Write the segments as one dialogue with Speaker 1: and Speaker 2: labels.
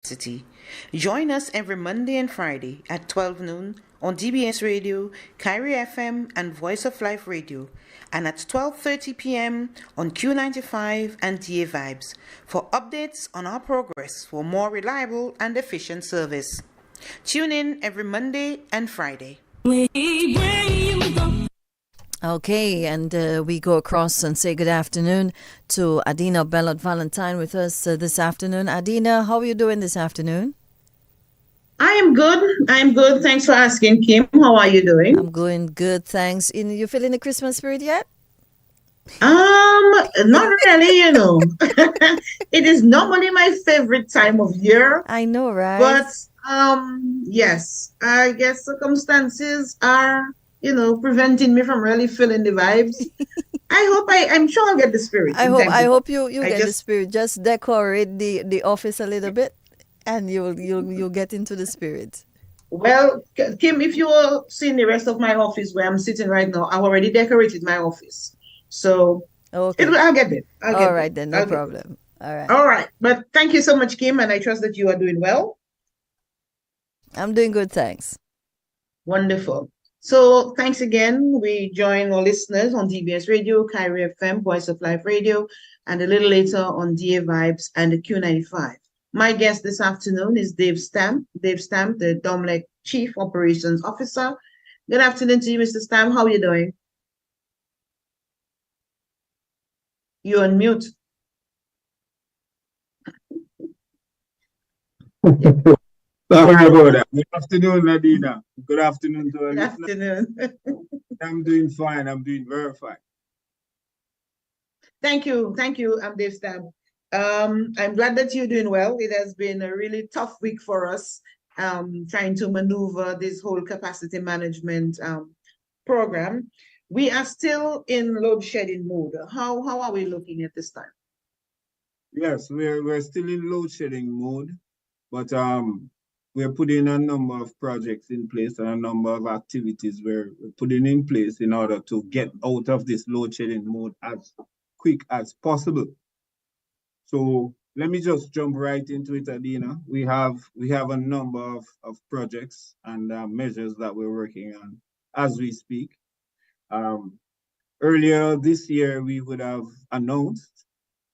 Speaker 1: capacity. Join us every Monday and Friday at 12 noon on DBS Radio, Kyrie FM, and Voice of Life Radio, and at 12:30 p.m. on Q95 and DA Vibes for updates on our progress for more reliable and efficient service. Tune in every Monday and Friday.
Speaker 2: Okay, and we go across and say good afternoon to Adina Bellot Valentine with us this afternoon. Adina, how are you doing this afternoon?
Speaker 3: I am good. I'm good. Thanks for asking, Kim. How are you doing?
Speaker 2: I'm going good, thanks. You feeling the Christmas spirit yet?
Speaker 3: Not really, It is normally my favorite time of year.
Speaker 2: I know, right?
Speaker 3: But yes, I guess circumstances are, preventing me from really feeling the vibes. I'm sure I'll get the spirit.
Speaker 2: I hope you get the spirit. Just decorate the office a little bit and you'll get into the spirit.
Speaker 3: Well, Kim, if you're seeing the rest of my office where I'm sitting right now, I've already decorated my office. So
Speaker 2: okay.
Speaker 3: I'll get it.
Speaker 2: All right, then, no problem. All right.
Speaker 3: All right. But thank you so much, Kim, and I trust that you are doing well.
Speaker 2: I'm doing good, thanks.
Speaker 3: Wonderful. So thanks again. We join our listeners on DBS Radio, Kyrie FM, Voice of Life Radio, and a little later on DA Vibes and the Q95. My guest this afternoon is Dave Stamp. Dave Stamp, the Domlec Chief Operations Officer. Good afternoon to you, Mr. Stamp. How are you doing? You're on mute.
Speaker 4: Sorry about that. Good afternoon, Nadina. Good afternoon to all.
Speaker 3: Good afternoon.
Speaker 4: I'm doing fine. I'm doing very fine.
Speaker 3: Thank you. I'm Dave Stamp. I'm glad that you're doing well. It has been a really tough week for us, trying to maneuver this whole capacity management program. We are still in load shedding mode. How are we looking at this time?
Speaker 4: Yes, we're still in load shedding mode, but we're putting a number of projects in place and a number of activities we're putting in place in order to get out of this load shedding mode as quick as possible. So let me just jump right into it, Adina. We have a number of projects and measures that we're working on as we speak. Earlier this year, we would have announced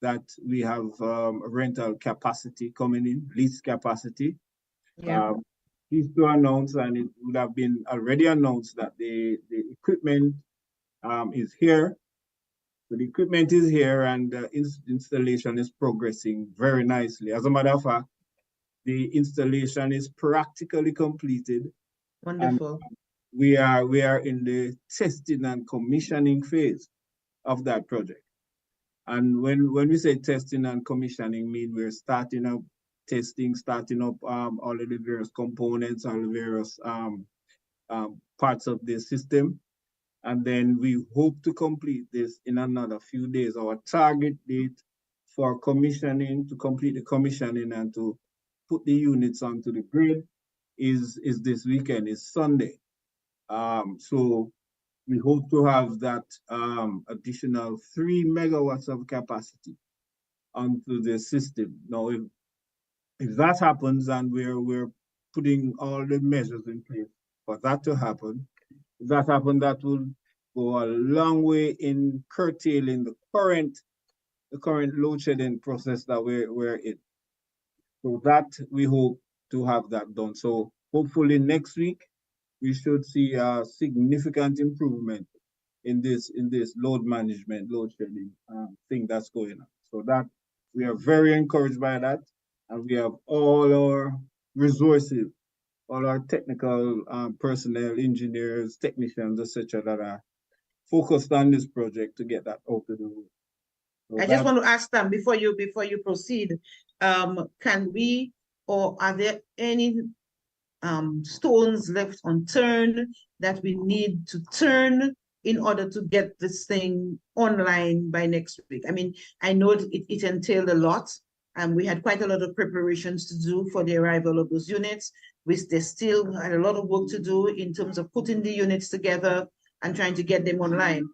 Speaker 4: that we have rental capacity coming in, lease capacity.
Speaker 3: Yeah.
Speaker 4: Pleased to announce, and it would have been already announced that the equipment is here. So the equipment is here and the installation is progressing very nicely. As a matter of fact, the installation is practically completed.
Speaker 3: Wonderful.
Speaker 4: We are in the testing and commissioning phase of that project. And when we say testing and commissioning, we're starting up testing, starting up all of the various components, all the various parts of the system. And then we hope to complete this in another few days. Our target date for commissioning, to complete the commissioning and to put the units onto the grid is this weekend, is Sunday. So we hope to have that additional 3 megawatts of capacity onto the system. Now, if that happens, and we're putting all the measures in place for that to happen, that will go a long way in curtailing the current load shedding process that we're in. So that we hope to have that done. So hopefully next week we should see a significant improvement in this load management, load shedding thing that's going on. So that we are very encouraged by that, and we have all our resources, all our technical personnel, engineers, technicians, etc., that are focused on this project to get that out of the way. So
Speaker 3: I just want to ask them before you proceed, can we, or are there any stones left unturned that we need to turn in order to get this thing online by next week? I mean, I know it entailed a lot, and we had quite a lot of preparations to do for the arrival of those units. They still had a lot of work to do in terms of putting the units together and trying to get them online.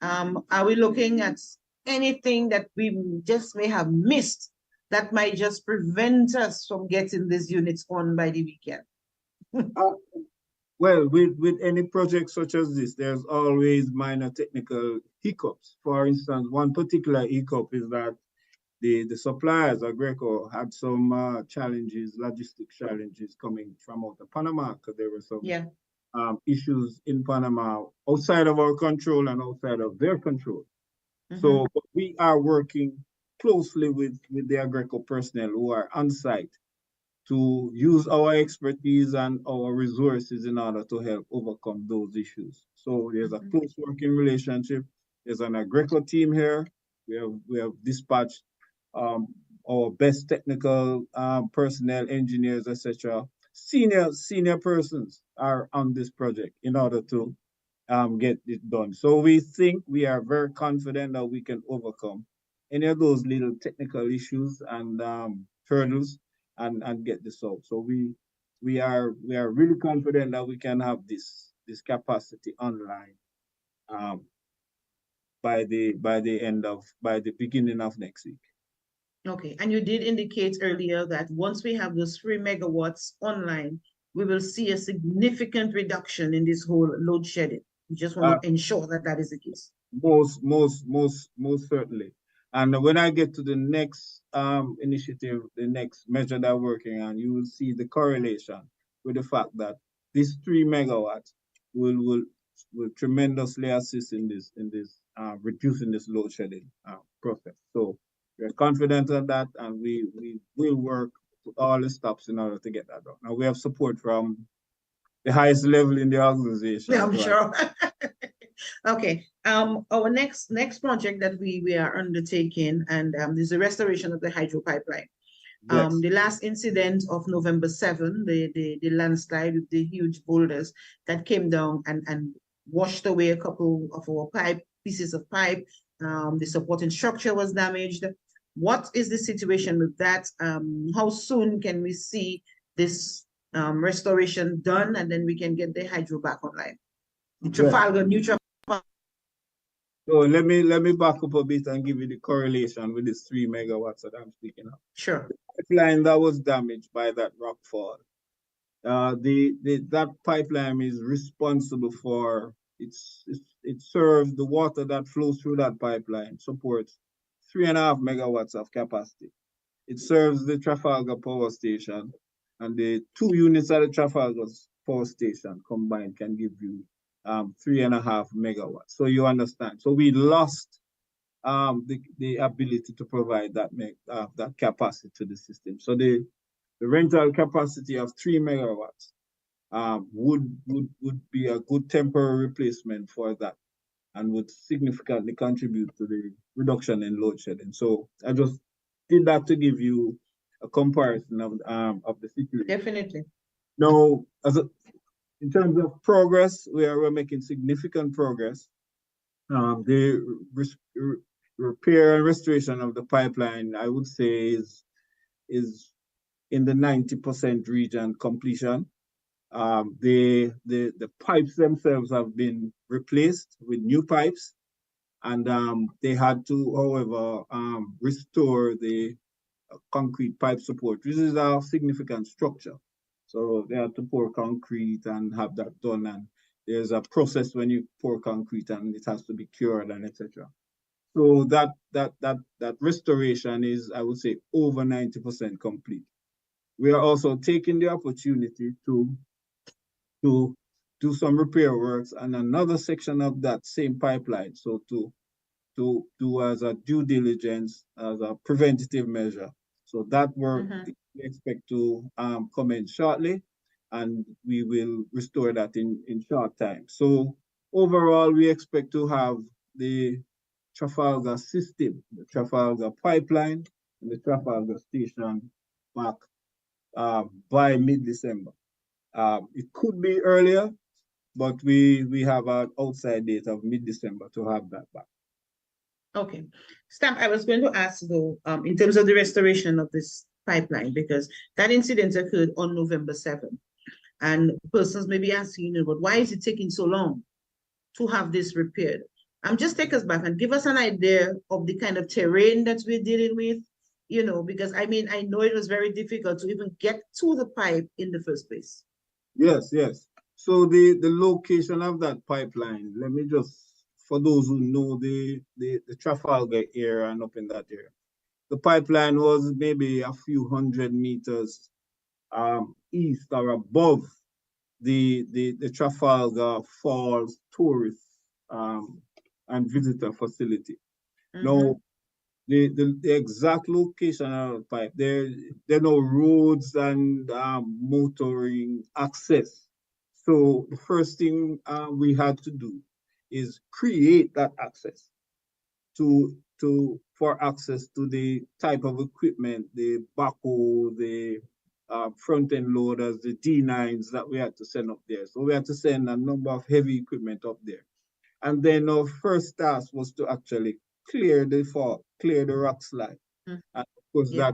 Speaker 3: Are we looking at anything that we just may have missed that might just prevent us from getting these units on by the weekend?
Speaker 4: Well, with any project such as this, there's always minor technical hiccups. For instance, one particular hiccup is that the suppliers, Agreco, had some challenges, logistic challenges coming from out of Panama, because there were some issues in Panama outside of our control and outside of their control. So but we are working closely with the Agreco personnel who are on site to use our expertise and our resources in order to help overcome those issues. So there's a close working relationship. There's an Agreco team here. We have dispatched our best technical personnel, engineers, etc. Senior persons are on this project in order to get it done. So we are very confident that we can overcome any of those little technical issues and hurdles and get this out. So we are really confident that we can have this capacity online by the beginning of next week.
Speaker 3: Okay, and you did indicate earlier that once we have those 3 megawatts online, we will see a significant reduction in this whole load shedding. We just want to ensure that that is the case.
Speaker 4: Most certainly. And when I get to the next initiative, the next measure that we're working on, you will see the correlation with the fact that this 3 megawatts will tremendously assist in this reducing this load shedding process. So we're confident of that, and we will work with all the stops in order to get that done. Now we have support from the highest level in the organization.
Speaker 3: Yeah, I'm sure. Okay. Our next project that we are undertaking, and is the restoration of the hydro pipeline.
Speaker 4: Yes.
Speaker 3: The last incident of November 7, the landslide with the huge boulders that came down and washed away a couple of our pieces of pipe. The supporting structure was damaged. What is the situation with that? How soon can we see this restoration done, and then we can get the hydro back online? Trafalgar, New Trafalgar.
Speaker 4: So let me back up a bit and give you the correlation with this 3 megawatts that I'm speaking of.
Speaker 3: Sure.
Speaker 4: The pipeline that was damaged by that rockfall, that pipeline is responsible for it serves the water that flows through that pipeline, supports 3.5 megawatts of capacity. It serves the Trafalgar power station, and the 2 units at the Trafalgar power station combined can give you 3.5 megawatts. So you understand. So we lost the ability to provide that capacity to the system. So the rental capacity of 3 megawatts would be a good temporary replacement for that, and would significantly contribute to the reduction in load shedding. So I just did that to give you a comparison of the situation.
Speaker 3: Definitely.
Speaker 4: Now, in terms of progress, we're making significant progress. The repair and restoration of the pipeline, I would say, is in the 90% region completion. The pipes themselves have been replaced with new pipes, and they had to, however, restore the concrete pipe support, which is a significant structure. So they had to pour concrete and have that done, and there's a process when you pour concrete and it has to be cured and etc. So that restoration is, I would say, over 90% complete. We are also taking the opportunity to do some repair works on another section of that same pipeline. So to do as a due diligence, as a preventative measure. So that work we expect to commence shortly, and we will restore that in short time. So overall, we expect to have the Trafalgar system, the Trafalgar pipeline, and the Trafalgar station back by mid-December. It could be earlier, but we have an outside date of mid-December to have that back.
Speaker 3: Okay. Stamp, I was going to ask though, in terms of the restoration of this pipeline, because that incident occurred on November 7th. And persons may be asking, but why is it taking so long to have this repaired? Just take us back and give us an idea of the kind of terrain that we're dealing with, because I mean, I know it was very difficult to even get to the pipe in the first place.
Speaker 4: Yes, yes. So the location of that pipeline, let me just, for those who know the Trafalgar area and up in that area, the pipeline was maybe a few hundred meters east or above the Trafalgar Falls tourist um, and visitor facility.
Speaker 3: Mm-hmm.
Speaker 4: Now, the exact location of the pipe, there are no roads and motoring access. So the first thing we had to do is create that access for access to the type of equipment, the backhoe, the front end loaders, the D9s that we had to send up there. So we had to send a number of heavy equipment up there. And then our first task was to actually clear the fall, clear the rock slide.
Speaker 3: Mm.
Speaker 4: And of course,
Speaker 3: Yeah.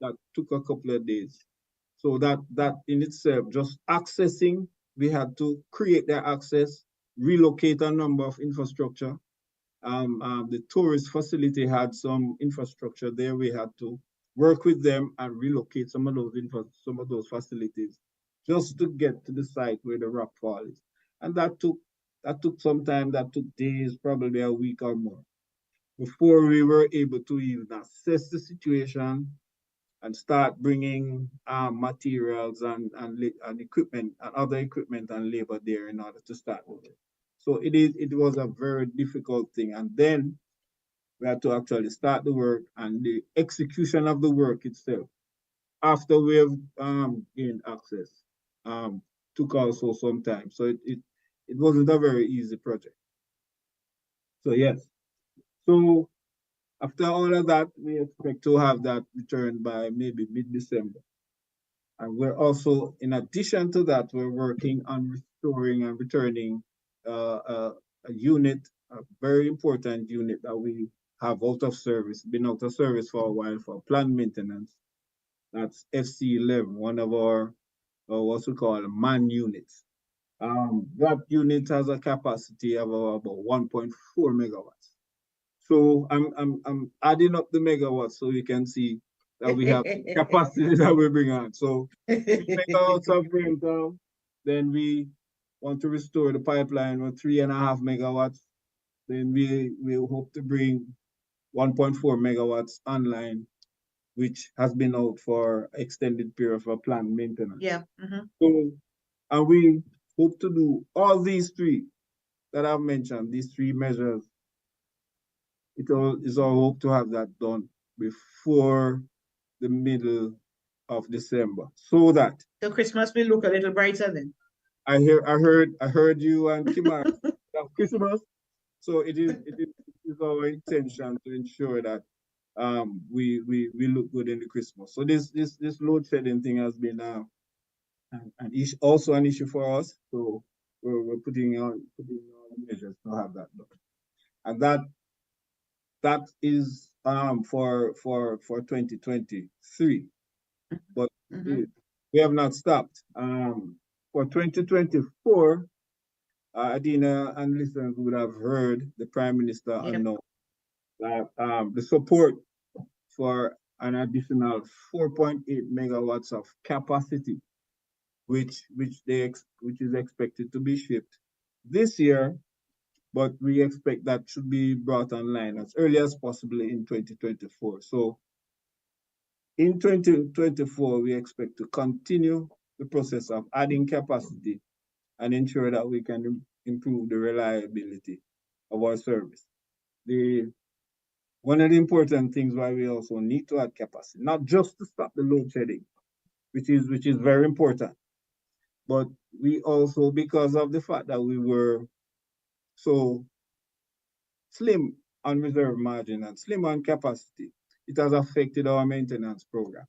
Speaker 4: that took a couple of days. So that in itself, just accessing, we had to create the access, relocate a number of infrastructure. The tourist facility had some infrastructure there. We had to work with them and relocate some of those facilities just to get to the site where the rock fall is. And that took some time. That took days, probably a week or more, before we were able to even assess the situation and start bringing materials and equipment and other equipment and labor there in order to start with it. So it was a very difficult thing. And then we had to actually start the work and the execution of the work itself after we have gained access um, took also some time. So it wasn't a very easy project. So yes. So after all of that, we expect to have that returned by maybe mid-December. And we're also, in addition to that, we're working on restoring and returning a unit, a very important unit that we have out of service, been out of service for a while for planned maintenance. That's FC11, one of our what we call man units. That unit has a capacity of about 1.4 megawatts. So I'm adding up the megawatts so you can see that we have capacity that we bring on. So 3 megawatts of breakdown, then we want to restore the pipeline with 3.5 megawatts. Then we hope to bring 1.4 megawatts online, which has been out for extended period for planned maintenance.
Speaker 3: Yeah. Mm-hmm.
Speaker 4: So, and we hope to do all these three that I've mentioned, these three measures. It all is our hope to have that done before the middle of December, so that
Speaker 3: So Christmas will look a little brighter then.
Speaker 4: I heard you and Kimar have Christmas. So it is our intention to ensure that we look good in the Christmas. So this load shedding thing has been an issue, also an issue for us. So we're putting on measures to have that done. And that is for 2023. But
Speaker 3: Mm-hmm.
Speaker 4: we have not stopped. For 2024, Adina and listeners would have heard the Prime Minister
Speaker 3: Yeah.
Speaker 4: announce that the support for an additional 4.8 megawatts of capacity, which is expected to be shipped this year, but we expect that should be brought online as early as possible in 2024. So in 2024, we expect to continue the process of adding capacity and ensure that we can improve the reliability of our service. One of the important things why we also need to add capacity, not just to stop the load shedding, which is very important, but we also, because of the fact that we were so slim on reserve margin and slim on capacity, it has affected our maintenance program.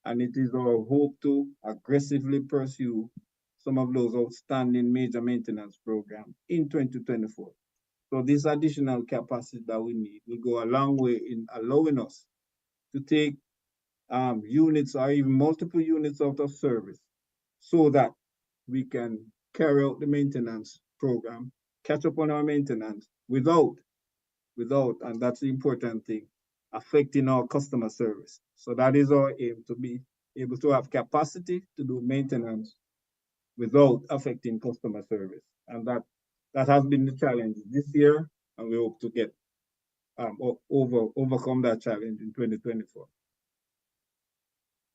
Speaker 4: And it is our hope to aggressively pursue some of those outstanding major maintenance programs in 2024. So this additional capacity that we need will go a long way in allowing us to take units or even multiple units out of service so that we can carry out the maintenance program, catch up on our maintenance without, and that's the important thing, affecting our customer service. So that is our aim, to be able to have capacity to do maintenance without affecting customer service. And that has been the challenge this year, and we hope to get overcome that challenge in 2024.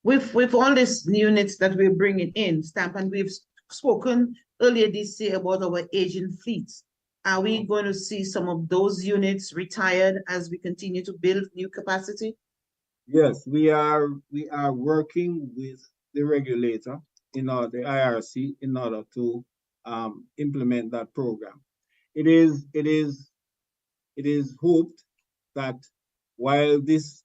Speaker 3: With all these units that we're bringing in, Stamp, and we've spoken earlier this year about our aging fleets. Are we going to see some of those units retired as we continue to build new capacity?
Speaker 4: Yes, we are working with the regulator, the IRC, in order to implement that program. It is hoped that while these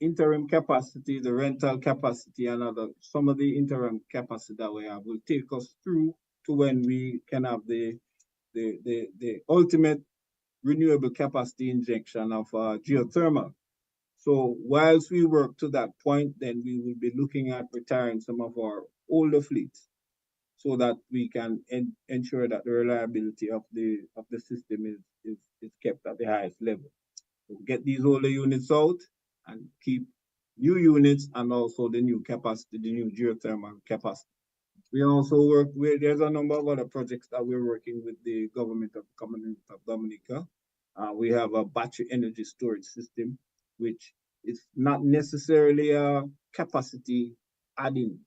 Speaker 4: interim capacity, the rental capacity, and some of the interim capacity that we have will take us through to when we can have the ultimate renewable capacity injection of geothermal. So whilst we work to that point, then we will be looking at retiring some of our older fleets so that we can ensure that the reliability of the system is kept at the highest level. So get these older units out and keep new units and also the new capacity, the new geothermal capacity. We also work with, there's a number of other projects that we're working with the government of the Commonwealth of Dominica. We have a battery energy storage system, which is not necessarily a capacity adding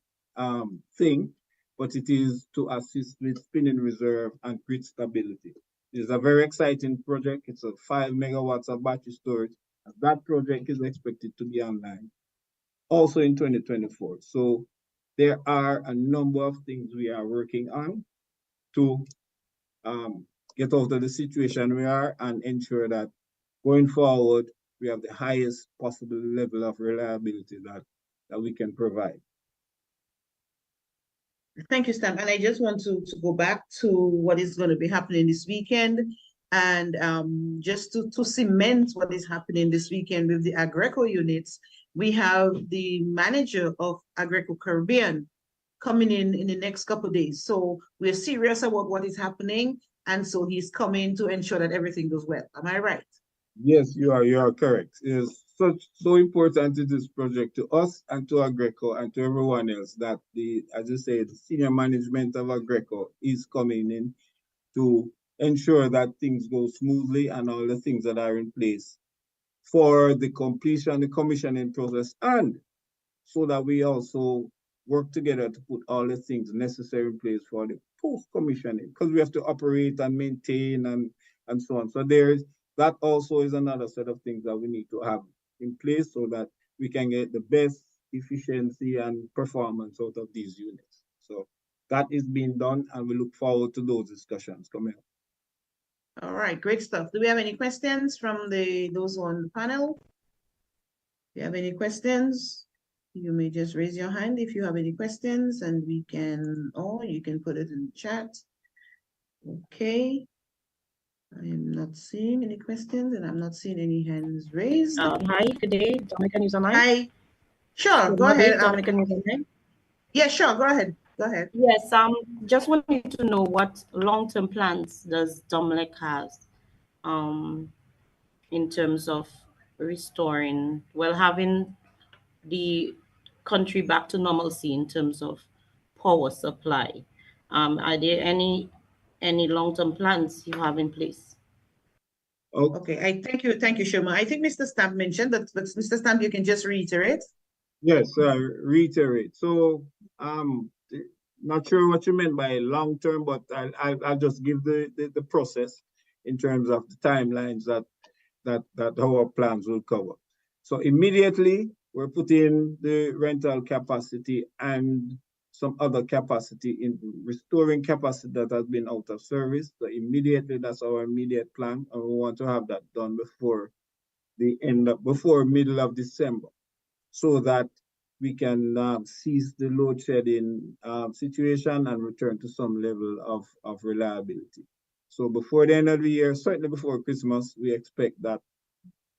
Speaker 4: thing, but it is to assist with spinning reserve and grid stability. It's a very exciting project. It's a 5 megawatts of battery storage. And that project is expected to be online also in 2024. So there are a number of things we are working on to get out of the situation we are and ensure that going forward, we have the highest possible level of reliability that we can provide.
Speaker 3: Thank you, Stan. And I just want to go back to what is going to be happening this weekend, and just to cement what is happening this weekend with the Agreco units. We have the manager of Agreco Caribbean coming in the next couple of days. So we're serious about what is happening. And so he's coming to ensure that everything goes well. Am I right?
Speaker 4: Yes, you are correct. It is so important to this project, to us and to Agreco and to everyone else, that as you say, the senior management of Agreco is coming in to ensure that things go smoothly and all the things that are in place for the completion, the commissioning process, and so that we also work together to put all the things necessary in place for the post-commissioning, because we have to operate and maintain and so on. So that also is another set of things that we need to have in place so that we can get the best efficiency and performance out of these units. So that is being done, and we look forward to those discussions coming up.
Speaker 3: All right, great stuff. Do we have any questions from those on the panel? If you have any questions, you may just raise your hand if you have any questions, and we can, or you can put it in the chat. Okay. I am not seeing any questions, and I'm not seeing any hands raised.
Speaker 5: Hi, good day. Domlec News Online.
Speaker 3: Hi. Sure, go ahead.
Speaker 5: Domlec News Online.
Speaker 3: Yeah, sure, go ahead. Go ahead.
Speaker 5: Yes, just wanted to know what long-term plans does Domlec has in terms of restoring, having the country back to normalcy in terms of power supply. Are there any long-term plans you have in place?
Speaker 3: Okay, thank you, Shoma. I think Mr. Stamp mentioned that, but Mr. Stamp, you can just reiterate.
Speaker 4: Yes, reiterate. So not sure what you meant by long term, but I'll just give the process in terms of the timelines that our plans will cover. So immediately we're putting the rental capacity and some other capacity in restoring capacity that has been out of service. So immediately, that's our immediate plan, and we want to have that done before middle of December, so that we can cease the load shedding situation and return to some level of reliability. So before the end of the year, certainly before Christmas, we expect that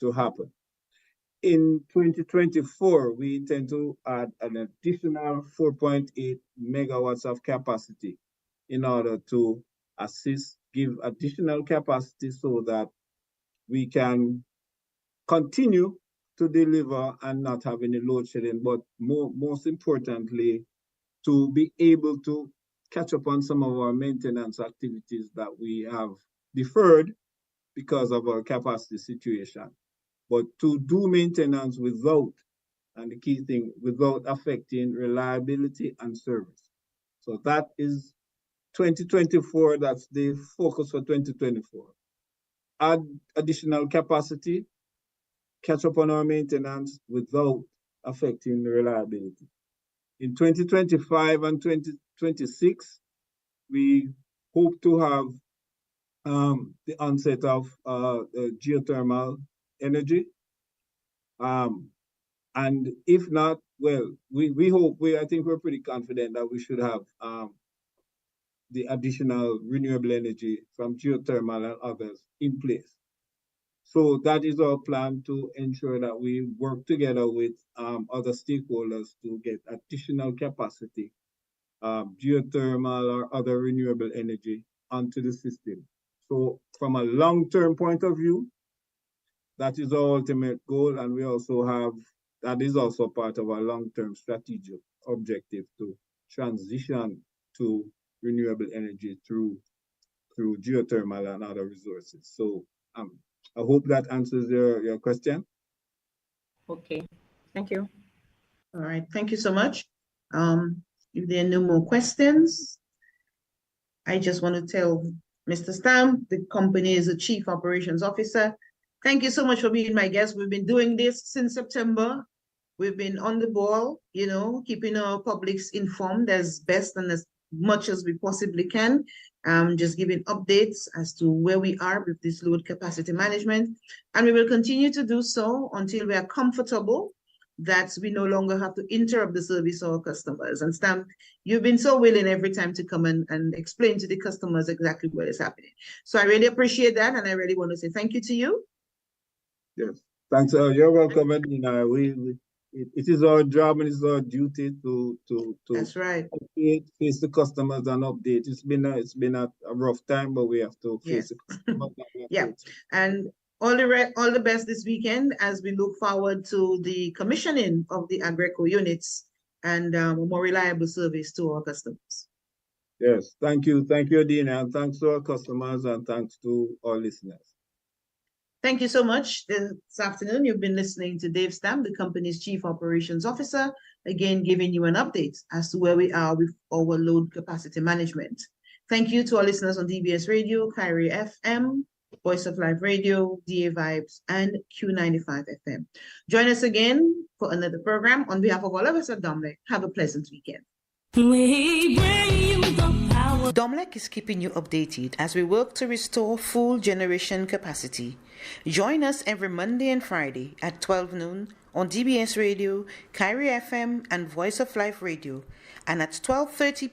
Speaker 4: to happen. In 2024, we intend to add an additional 4.8 megawatts of capacity in order to give additional capacity so that we can continue to deliver and not have any load shedding, but most importantly, to be able to catch up on some of our maintenance activities that we have deferred because of our capacity situation. But to do maintenance without, and the key thing, without affecting reliability and service. So that is 2024, that's the focus for 2024. Add additional capacity, catch up on our maintenance without affecting reliability. In 2025 and 2026, we hope to have the onset of geothermal energy. And if not, well, we hope, I think we're pretty confident that we should have the additional renewable energy from geothermal and others in place. So that is our plan, to ensure that we work together with other stakeholders to get additional capacity, geothermal or other renewable energy onto the system. So from a long-term point of view, that is our ultimate goal, and we also have, that is also part of our long-term strategic objective, to transition to renewable energy through geothermal and other resources. So I hope that answers your question.
Speaker 5: Okay, thank you.
Speaker 3: All right, thank you so much. If there are no more questions, I just want to tell Mr. Stam, the company is a Chief Operations Officer. Thank you so much for being my guest. We've been doing this since September. We've been on the ball, keeping our publics informed as best and as much as we possibly can. Just giving updates as to where we are with this load capacity management. And we will continue to do so until we are comfortable that we no longer have to interrupt the service of our customers. And Stam, you've been so willing every time to come and explain to the customers exactly what is happening. So I really appreciate that, and I really want to say thank you to you.
Speaker 4: Yes, thanks. You're welcome. It is our job and it's our duty to
Speaker 3: That's right.
Speaker 4: face the customers and update. It's been a rough time, but we have to face the customers.
Speaker 3: Yeah, and all the best this weekend as we look forward to the commissioning of the Agreco units and more reliable service to our customers.
Speaker 4: Yes, thank you, Adina, and thanks to our customers and thanks to our listeners.
Speaker 3: Thank you so much. This afternoon, you've been listening to Dave Stam, the company's Chief Operations Officer, again giving you an update as to where we are with our load capacity management. Thank you to our listeners on DBS Radio, Kyrie FM, Voice of Life Radio, DA Vibes, and Q95 FM. Join us again for another program. On behalf of all of us at Domlec, have a pleasant weekend.
Speaker 1: Domlec is keeping you updated as we work to restore full generation capacity. Join us every Monday and Friday at 12 noon on DBS Radio, Kyrie FM, and Voice of Life Radio, and at 12:30 p.m.